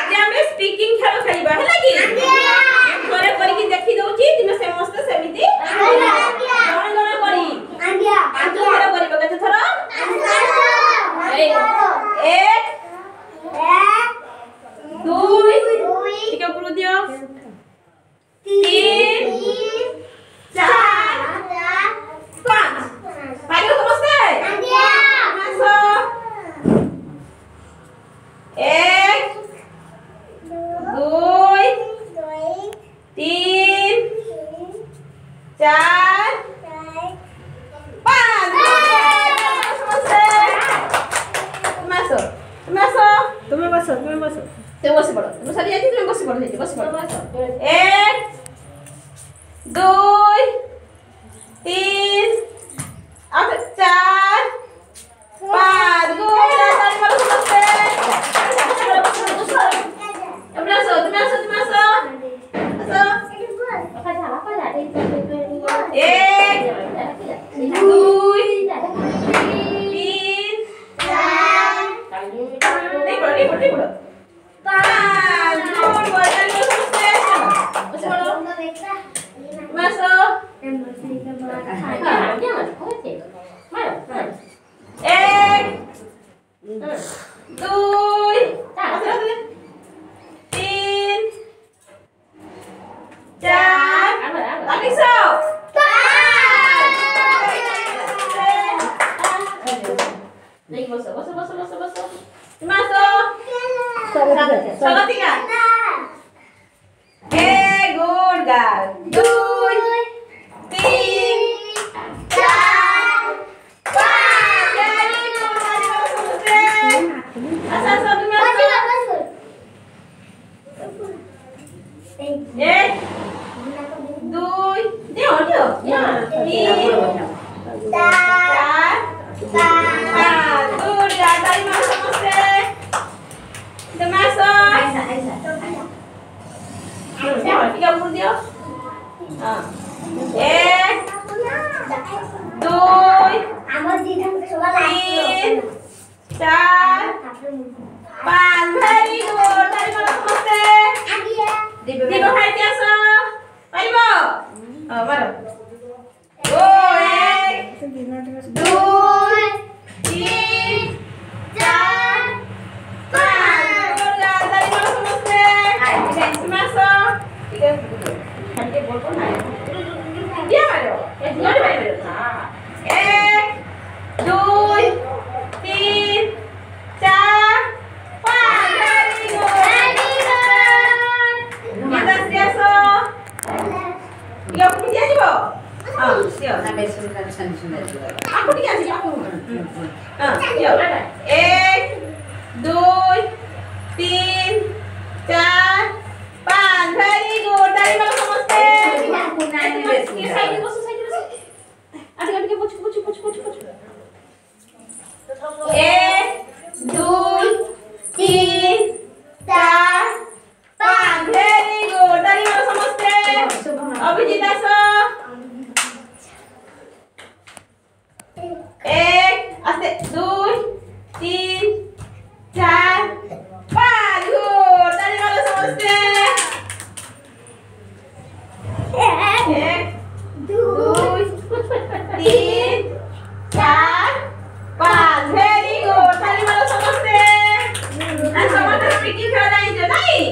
आज हमें स्पीकिंग खेल खेलिबा है लागी थोड़े करी देखि दउची तुमे समस्त समिति कौन कौन करी पांच थोड़ा करी बगे थोड़ा एक दुई ठीक है पूरा दियो तीन चार पांच पारियो समस्त मासो एक दुई तीन चार पांच masuk तुम बस पड़ो तुम सारी जाती तुम बस पड़ो एक दुई तीन अब चार पांच गोला ताली मारो समझते तुम masuk एक दुई तीन चार नहीं पड़ो पांच गोल बटन को समझते masuk एक दुई तीन चार lagi so masuk salah tiga good girl duy tin चार पांच jadi asal satu masuk एक दुई dia tin चार पांच good girl tadi masuk udah masuk tiga puluh dia एक दुई तीन चार पांच very good tadi masuk समझते दिबो खाई दियासो पारिबो मारो एक दुई तीन चार पांच गोल tadi masuk समझते masuk tiga nanti बोल ना dia मारो एक दुई तीन चार पांच very good kita siaso tiga puluh dia jibo siap aku dikasih aku siap एक दुई तीन चार पांच very good tadi malu समझते एक दुई तीन चार पांच very good tadi malu समझते अभिजीत आसो एक आस्ते दुई तीन चार पांच good tadi malu समझते एक दुई तीन चार पांच very good tadi malu समझते समझते स्पीकिंग खेला नहीं